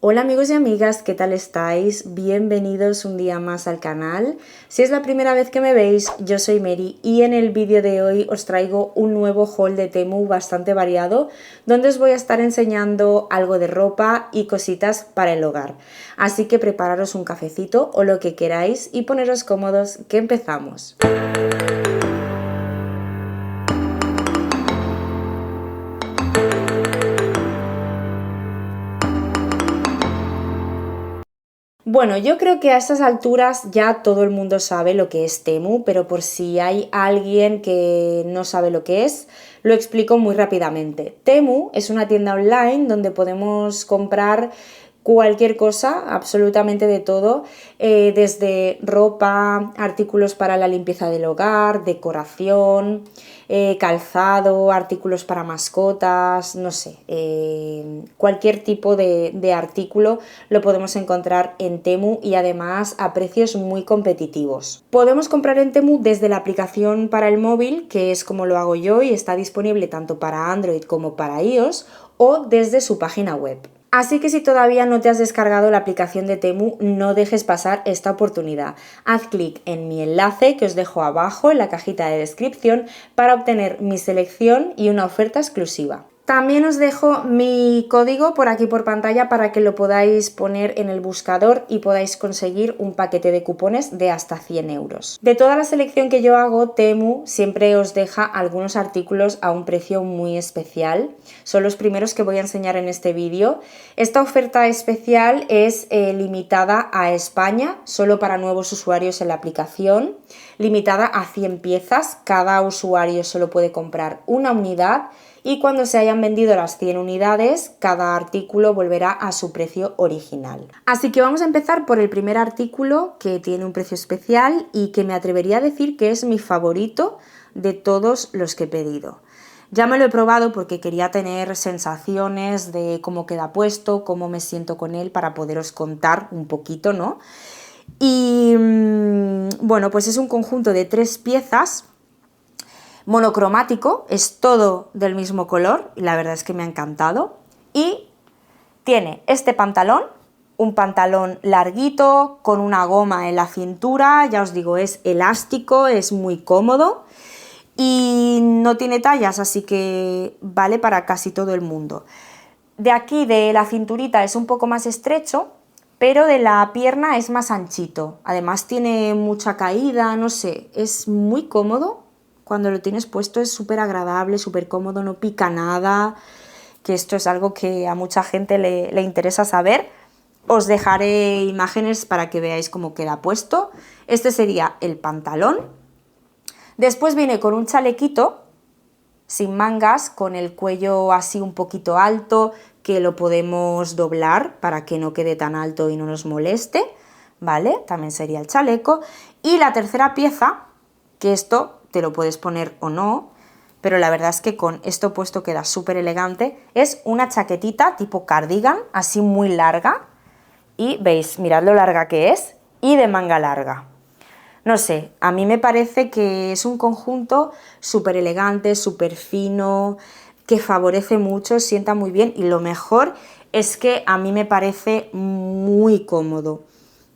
Hola amigos y amigas, ¿qué tal estáis? Bienvenidos un día más al canal. Si es la primera vez que me veis, yo soy Mary y en el vídeo de hoy os traigo un nuevo haul de Temu bastante variado, donde os voy a estar enseñando algo de ropa y cositas para el hogar. Así que prepararos un cafecito o lo que queráis y poneros cómodos, que empezamos. Bueno, yo creo que a estas alturas ya todo el mundo sabe lo que es Temu, pero por si hay alguien que no sabe lo que es, lo explico muy rápidamente. Temu es una tienda online donde podemos comprar cualquier cosa, absolutamente de todo, desde ropa, artículos para la limpieza del hogar, decoración, calzado, artículos para mascotas, no sé, cualquier tipo de artículo lo podemos encontrar en Temu y además a precios muy competitivos. Podemos comprar en Temu desde la aplicación para el móvil, que es como lo hago yo y está disponible tanto para Android como para iOS, o desde su página web. Así que si todavía no te has descargado la aplicación de Temu, no dejes pasar esta oportunidad. Haz clic en mi enlace que os dejo abajo en la cajita de descripción para obtener mi selección y una oferta exclusiva. También os dejo mi código por aquí por pantalla para que lo podáis poner en el buscador y podáis conseguir un paquete de cupones de hasta 100 euros. De toda la selección que yo hago, Temu siempre os deja algunos artículos a un precio muy especial. Son los primeros que voy a enseñar en este vídeo. Esta oferta especial es limitada a España, solo para nuevos usuarios en la aplicación, limitada a 100 piezas. Cada usuario solo puede comprar una unidad. Y cuando se hayan vendido las 100 unidades, cada artículo volverá a su precio original. Así que vamos a empezar por el primer artículo, que tiene un precio especial y que me atrevería a decir que es mi favorito de todos los que he pedido. Ya me lo he probado porque quería tener sensaciones de cómo queda puesto, cómo me siento con él para poderos contar un poquito, ¿no? Y bueno, pues es un conjunto de 3 piezas. Monocromático, es todo del mismo color y la verdad es que me ha encantado. Y tiene este pantalón, un pantalón larguito con una goma en la cintura, ya os digo, es elástico, es muy cómodo y no tiene tallas, así que vale para casi todo el mundo. De aquí, de la cinturita, es un poco más estrecho, pero de la pierna es más anchito. Además tiene mucha caída, no sé, es muy cómodo. Cuando lo tienes puesto es súper agradable, súper cómodo, no pica nada, que esto es algo que a mucha gente le interesa saber. Os dejaré imágenes para que veáis cómo queda puesto. Este sería el pantalón. Después viene con un chalequito sin mangas, con el cuello así un poquito alto, que lo podemos doblar para que no quede tan alto y no nos moleste, ¿vale? También sería el chaleco. Y la tercera pieza, que esto te lo puedes poner o no, pero la verdad es que con esto puesto queda súper elegante, es una chaquetita tipo cardigan, así muy larga, y veis, mirad lo larga que es, y de manga larga. No sé, a mí me parece que es un conjunto súper elegante, súper fino, que favorece mucho, sienta muy bien, y lo mejor es que a mí me parece muy cómodo.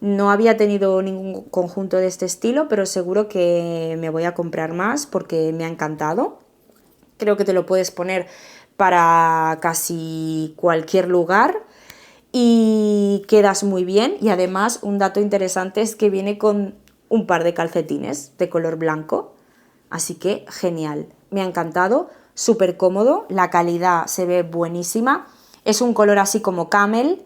No había tenido ningún conjunto de este estilo, pero seguro que me voy a comprar más porque me ha encantado. Creo que te lo puedes poner para casi cualquier lugar y quedas muy bien. Y además, un dato interesante es que viene con un par de calcetines de color blanco. Así que genial, me ha encantado, súper cómodo, la calidad se ve buenísima. Es un color así como camel,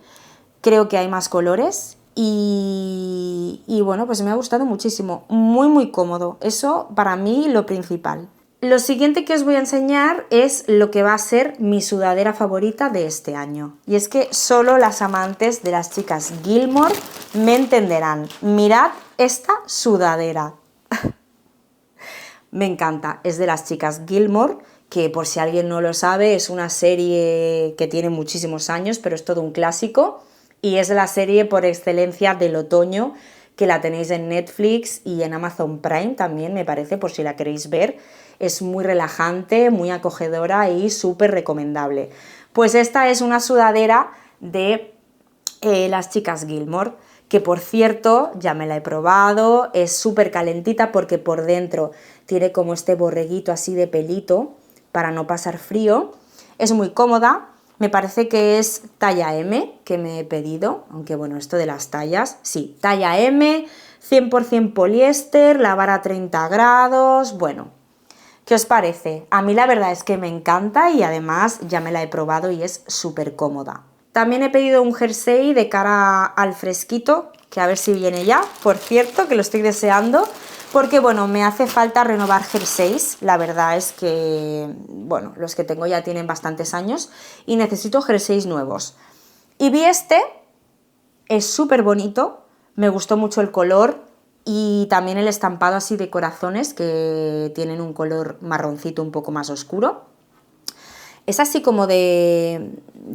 creo que hay más colores. Y bueno, pues me ha gustado muchísimo, muy cómodo, eso para mí lo principal. Lo siguiente que os voy a enseñar es lo que va a ser mi sudadera favorita de este año. Y es que solo las amantes de las chicas Gilmore me entenderán. Mirad esta sudadera. Me encanta, es de las chicas Gilmore, que por si alguien no lo sabe es una serie que tiene muchísimos años, pero es todo un clásico. Y es la serie por excelencia del otoño, que la tenéis en Netflix y en Amazon Prime también, me parece, por si la queréis ver. Es muy relajante, muy acogedora y súper recomendable. Pues esta es una sudadera de Las chicas Gilmore, que por cierto ya me la he probado, es súper calentita porque por dentro tiene como este borreguito así de pelito para no pasar frío, es muy cómoda, me parece que es talla M que me he pedido, aunque bueno, esto de las tallas, sí, talla M, 100% poliéster, lavar a 30 grados, bueno, ¿qué os parece? A mí la verdad es que me encanta y además ya me la he probado y es súper cómoda. También he pedido un jersey de cara al fresquito, que a ver si viene ya, por cierto, que lo estoy deseando, porque bueno, me hace falta renovar jerseys, la verdad es que, bueno, los que tengo ya tienen bastantes años y necesito jerseys nuevos. Y vi este, es súper bonito, me gustó mucho el color y también el estampado así de corazones que tienen un color marroncito un poco más oscuro. Es así como de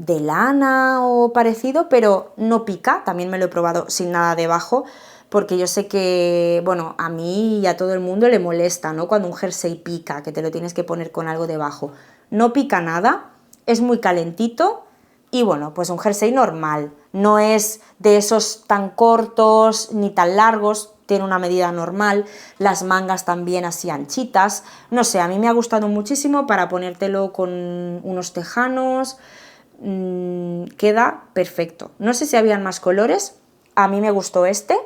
lana o parecido, pero no pica, también me lo he probado sin nada debajo, porque yo sé que, bueno, a mí y a todo el mundo le molesta, ¿no? Cuando un jersey pica, que te lo tienes que poner con algo debajo. No pica nada, es muy calentito y bueno, pues un jersey normal, no es de esos tan cortos ni tan largos, tiene una medida normal, las mangas también así anchitas, no sé, a mí me ha gustado muchísimo para ponértelo con unos tejanos, queda perfecto. No sé si habían más colores, a mí me gustó este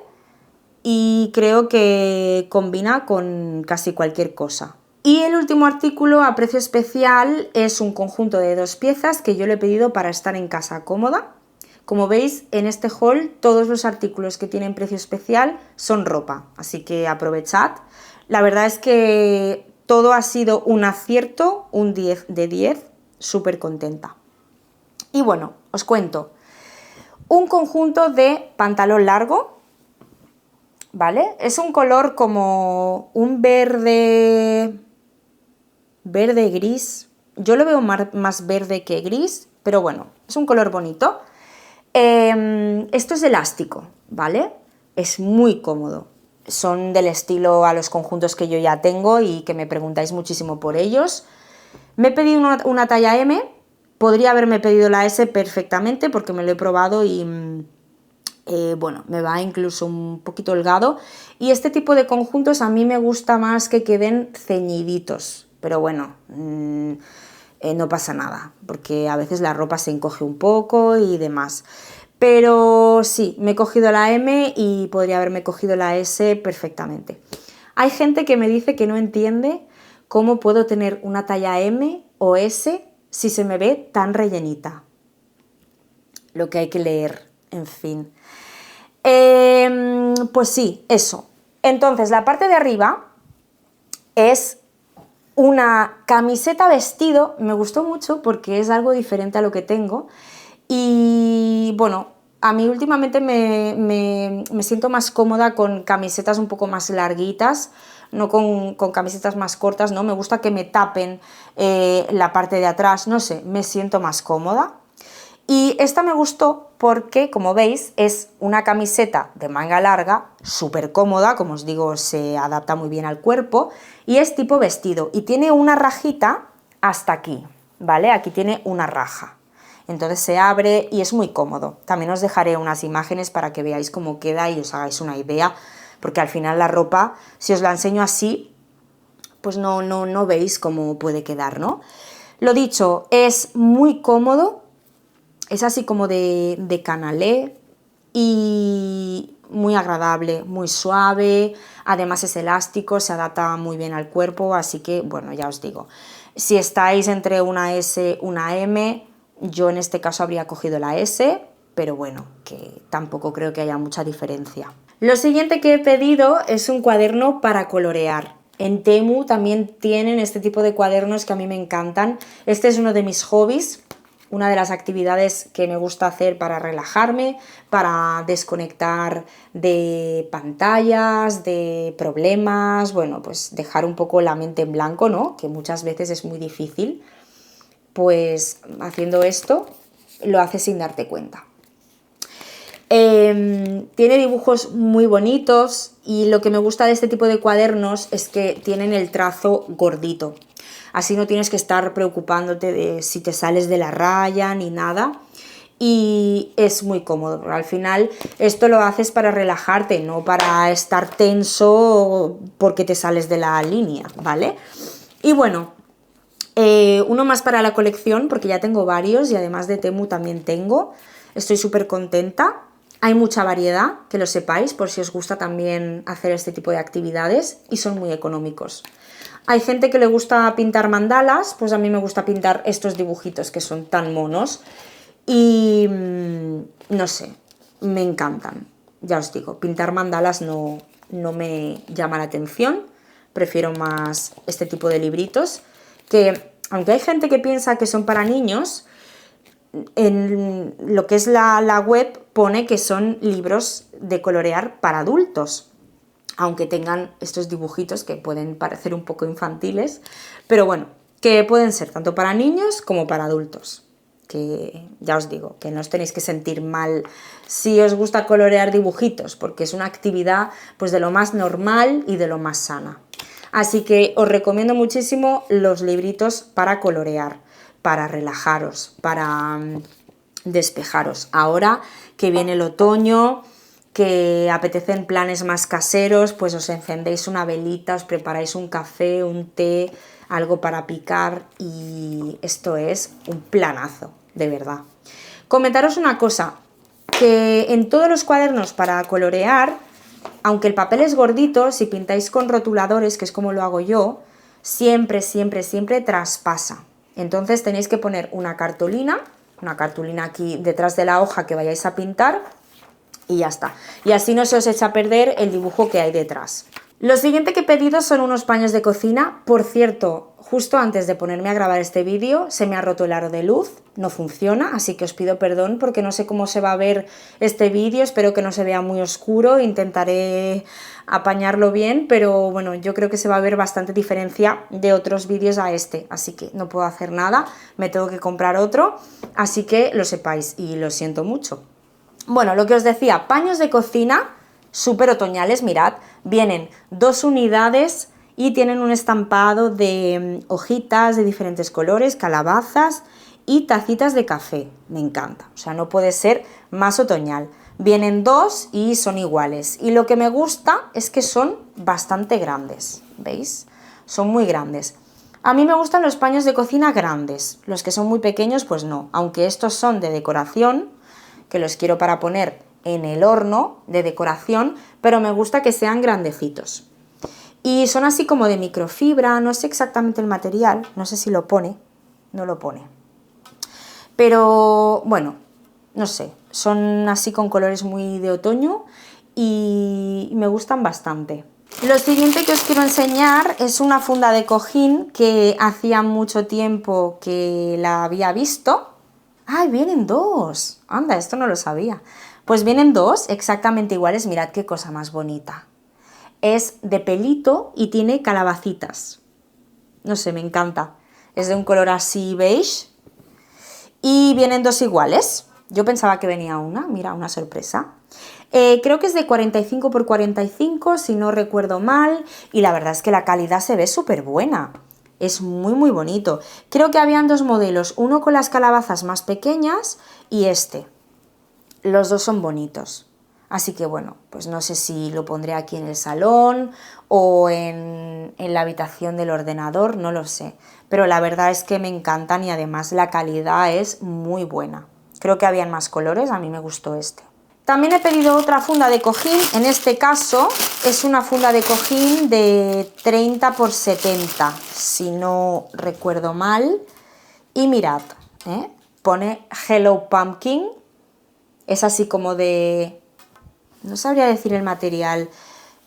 y creo que combina con casi cualquier cosa. Y el último artículo a precio especial es un conjunto de 2 piezas que yo le he pedido para estar en casa cómoda. Como veis, en este haul todos los artículos que tienen precio especial son ropa, así que aprovechad. La verdad es que todo ha sido un acierto, un 10 de 10, súper contenta. Y bueno, os cuento, un conjunto de pantalón largo, ¿vale? Es un color como un verde gris, yo lo veo más verde que gris, pero bueno, es un color bonito. Esto es elástico, ¿vale? Es muy cómodo. Son del estilo a los conjuntos que yo ya tengo y que me preguntáis muchísimo por ellos. Me he pedido una talla M, podría haberme pedido la S perfectamente porque me lo he probado y bueno, me va incluso un poquito holgado. Y este tipo de conjuntos a mí me gusta más que queden ceñiditos, pero bueno, no pasa nada, porque a veces la ropa se encoge un poco y demás. Pero sí, me he cogido la M y podría haberme cogido la S perfectamente. Hay gente que me dice que no entiende cómo puedo tener una talla M o S si se me ve tan rellenita. Lo que hay que leer, en fin. Pues sí, eso. Entonces, la parte de arriba es una camiseta vestido, me gustó mucho porque es algo diferente a lo que tengo y bueno, a mí últimamente me siento más cómoda con camisetas un poco más larguitas, no con camisetas más cortas, ¿no? Me gusta que me tapen la parte de atrás, no sé, me siento más cómoda. Y esta me gustó porque, como veis, es una camiseta de manga larga, súper cómoda, como os digo, se adapta muy bien al cuerpo, y es tipo vestido, y tiene una rajita hasta aquí, ¿vale? Aquí tiene una raja. Entonces se abre y es muy cómodo. También os dejaré unas imágenes para que veáis cómo queda y os hagáis una idea, porque al final la ropa, si os la enseño así, pues no veis cómo puede quedar, ¿no? Lo dicho, es muy cómodo. Es así como de canalé y muy agradable, muy suave, además es elástico, se adapta muy bien al cuerpo, así que, bueno, ya os digo, si estáis entre una S, una M, yo en este caso habría cogido la S, pero bueno, que tampoco creo que haya mucha diferencia. Lo siguiente que he pedido es un cuaderno para colorear. En Temu también tienen este tipo de cuadernos que a mí me encantan. Este es uno de mis hobbies. Una de las actividades que me gusta hacer para relajarme, para desconectar de pantallas, de problemas, bueno, pues dejar un poco la mente en blanco, ¿no? Que muchas veces es muy difícil, pues haciendo esto lo haces sin darte cuenta. Tiene dibujos muy bonitos y lo que me gusta de este tipo de cuadernos es que tienen el trazo gordito. Así no tienes que estar preocupándote de si te sales de la raya ni nada. y es muy cómodo, porque al final esto lo haces para relajarte, no para estar tenso porque te sales de la línea, ¿vale? Y bueno, uno más para la colección, porque ya tengo varios y además de Temu también tengo. Estoy súper contenta. Hay mucha variedad, que lo sepáis, por si os gusta también hacer este tipo de actividades, y son muy económicos. Hay gente que le gusta pintar mandalas, pues a mí me gusta pintar estos dibujitos que son tan monos y no sé, me encantan. Ya os digo, pintar mandalas no me llama la atención, prefiero más este tipo de libritos que, aunque hay gente que piensa que son para niños, en lo que es la web pone que son libros de colorear para adultos, aunque tengan estos dibujitos que pueden parecer un poco infantiles, pero bueno, que pueden ser tanto para niños como para adultos. Que ya os digo, que no os tenéis que sentir mal si os gusta colorear dibujitos, porque es una actividad pues de lo más normal y de lo más sana. Así que os recomiendo muchísimo los libritos para colorear, para relajaros, para despejaros. Ahora que viene el otoño, que apetecen planes más caseros, pues os encendéis una velita, os preparáis un café, un té, algo para picar y esto es un planazo, de verdad. Comentaros una cosa, que en todos los cuadernos para colorear, aunque el papel es gordito, si pintáis con rotuladores, que es como lo hago yo, siempre, siempre, siempre traspasa. Entonces tenéis que poner una cartulina aquí detrás de la hoja que vayáis a pintar, y ya está. Y así no se os echa a perder el dibujo que hay detrás. Lo siguiente que he pedido son unos paños de cocina. Por cierto, justo antes de ponerme a grabar este vídeo se me ha roto el aro de luz, no funciona, así que os pido perdón porque no sé cómo se va a ver este vídeo, espero que no se vea muy oscuro, intentaré apañarlo bien, pero bueno, yo creo que se va a ver bastante diferencia de otros vídeos a este, así que no puedo hacer nada, me tengo que comprar otro, así que lo sepáis y lo siento mucho. Bueno, lo que os decía, paños de cocina súper otoñales, mirad, vienen 2 unidades y tienen un estampado de hojitas de diferentes colores, calabazas y tacitas de café, me encanta, o sea, no puede ser más otoñal. Vienen 2 y son iguales, y lo que me gusta es que son bastante grandes, ¿veis? Son muy grandes. A mí me gustan los paños de cocina grandes, los que son muy pequeños pues no, aunque estos son de decoración, que los quiero para poner en el horno de decoración, pero me gusta que sean grandecitos. Y son así como de microfibra, no sé exactamente el material, no sé si lo pone, no lo pone. Pero bueno, no sé, son así con colores muy de otoño y me gustan bastante. Lo siguiente que os quiero enseñar es una funda de cojín que hacía mucho tiempo que la había visto. ¡Ay, vienen 2! Anda, esto no lo sabía. Pues vienen 2 exactamente iguales, mirad qué cosa más bonita. Es de pelito y tiene calabacitas. No sé, me encanta. Es de un color así beige. Y vienen 2 iguales. Yo pensaba que venía una, mira, una sorpresa. Creo que es de 45 por 45, si no recuerdo mal. Y la verdad es que la calidad se ve súper buena. Es muy muy bonito. Creo que habían 2 modelos, uno con las calabazas más pequeñas y este. Los 2 son bonitos. Así que bueno, pues no sé si lo pondré aquí en el salón o en la habitación del ordenador, no lo sé. Pero la verdad es que me encantan y además la calidad es muy buena. Creo que habían más colores, a mí me gustó este. También he pedido otra funda de cojín, en este caso es una funda de cojín de 30 por 70, si no recuerdo mal. Y mirad, pone Hello Pumpkin, es así como de... no sabría decir el material.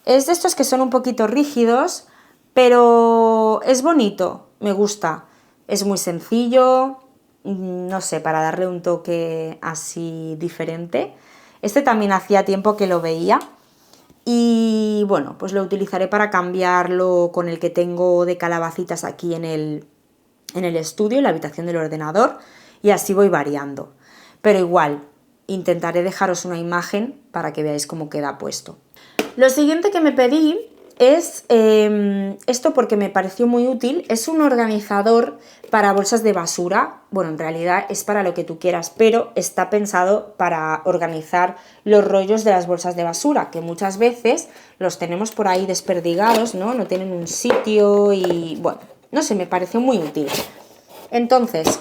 Es de estos que son un poquito rígidos, pero es bonito, me gusta. Es muy sencillo, no sé, para darle un toque así diferente. Este también hacía tiempo que lo veía y bueno, pues lo utilizaré para cambiarlo con el que tengo de calabacitas aquí en el estudio, en la habitación del ordenador, y así voy variando. Pero igual, intentaré dejaros una imagen para que veáis cómo queda puesto. Lo siguiente que me pedí es esto porque me pareció muy útil. Es un organizador para bolsas de basura. Bueno, en realidad es para lo que tú quieras, pero está pensado para organizar los rollos de las bolsas de basura, que muchas veces los tenemos por ahí desperdigados, ¿no? No tienen un sitio y, bueno, no sé, me pareció muy útil. Entonces,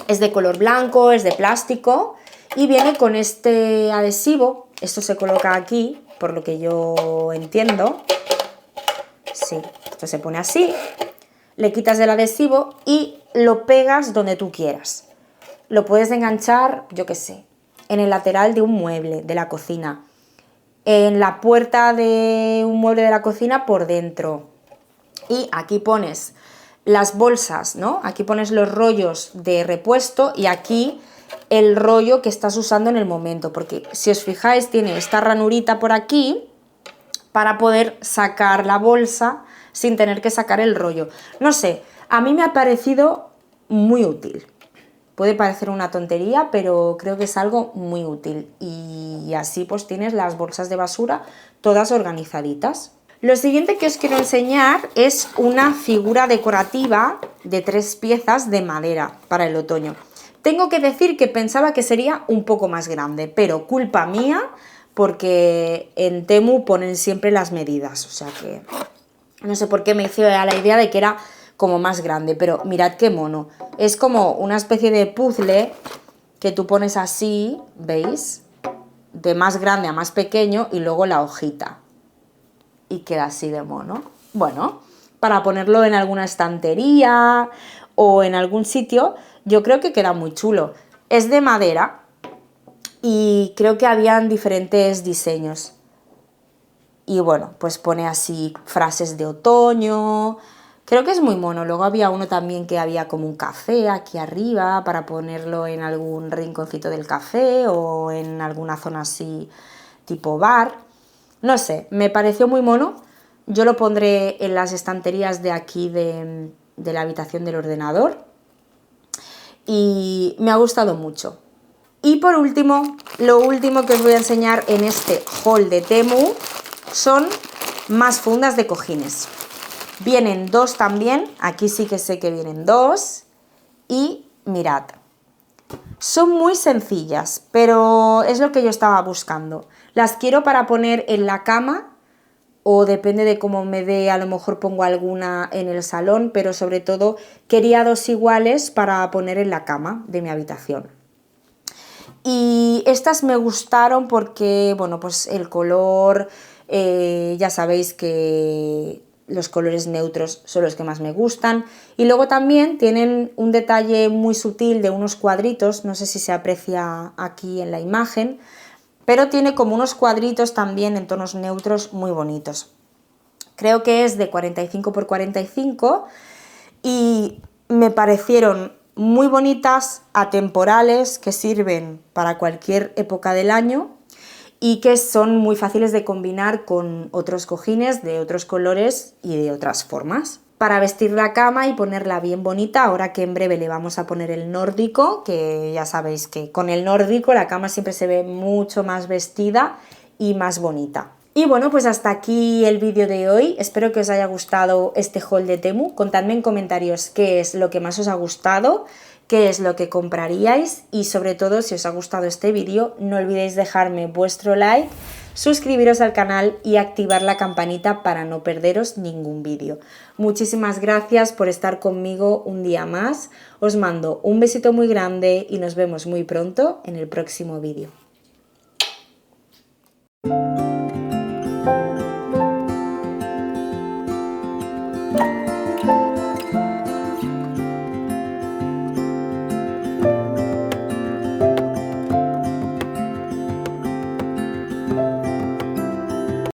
es de color blanco, es de plástico y viene con este adhesivo. Esto se coloca aquí, por lo que yo entiendo. Sí, esto se pone así, le quitas el adhesivo y lo pegas donde tú quieras. Lo puedes enganchar, yo qué sé, en el lateral de un mueble de la cocina, en la puerta de un mueble de la cocina por dentro. Y aquí pones las bolsas, ¿no? Aquí pones los rollos de repuesto y aquí el rollo que estás usando en el momento, porque si os fijáis tiene esta ranurita por aquí para poder sacar la bolsa sin tener que sacar el rollo. No sé, a mí me ha parecido muy útil. Puede parecer una tontería, pero creo que es algo muy útil. Y así pues tienes las bolsas de basura todas organizaditas. Lo siguiente que os quiero enseñar es una figura decorativa de 3 piezas de madera para el otoño. Tengo que decir que pensaba que sería un poco más grande, pero culpa mía, porque en Temu ponen siempre las medidas, o sea que no sé por qué me hice a la idea de que era como más grande, pero mirad qué mono. Es como una especie de puzzle que tú pones así, ¿veis? De más grande a más pequeño y luego la hojita. Y queda así de mono. Bueno, para ponerlo en alguna estantería o en algún sitio, yo creo que queda muy chulo. Es de madera y creo que habían diferentes diseños. Y bueno, pues pone así frases de otoño. Creo que es muy mono. Luego había uno también que había como un café aquí arriba para ponerlo en algún rinconcito del café o en alguna zona así tipo bar. No sé, me pareció muy mono. Yo lo pondré en las estanterías de aquí de la habitación del ordenador. Y me ha gustado mucho. Y por último, lo último que os voy a enseñar en este haul de Temu son más fundas de cojines. Vienen 2 también, aquí sí que sé que vienen 2. Y mirad, son muy sencillas, pero es lo que yo estaba buscando. Las quiero para poner en la cama, o depende de cómo me dé, a lo mejor pongo alguna en el salón, pero sobre todo quería 2 iguales para poner en la cama de mi habitación. Y estas me gustaron porque, bueno, pues el color, ya sabéis que los colores neutros son los que más me gustan. Y luego también tienen un detalle muy sutil de unos cuadritos, no sé si se aprecia aquí en la imagen, pero tiene como unos cuadritos también en tonos neutros muy bonitos. Creo que es de 45 por 45 y me parecieron muy bonitas, atemporales, que sirven para cualquier época del año y que son muy fáciles de combinar con otros cojines de otros colores y de otras formas. Para vestir la cama y ponerla bien bonita, ahora que en breve le vamos a poner el nórdico, que ya sabéis que con el nórdico la cama siempre se ve mucho más vestida y más bonita. Y bueno, pues hasta aquí el vídeo de hoy. Espero que os haya gustado este haul de Temu. Contadme en comentarios qué es lo que más os ha gustado, qué es lo que compraríais y sobre todo, si os ha gustado este vídeo, no olvidéis dejarme vuestro like, suscribiros al canal y activar la campanita para no perderos ningún vídeo. Muchísimas gracias por estar conmigo un día más. Os mando un besito muy grande y nos vemos muy pronto en el próximo vídeo.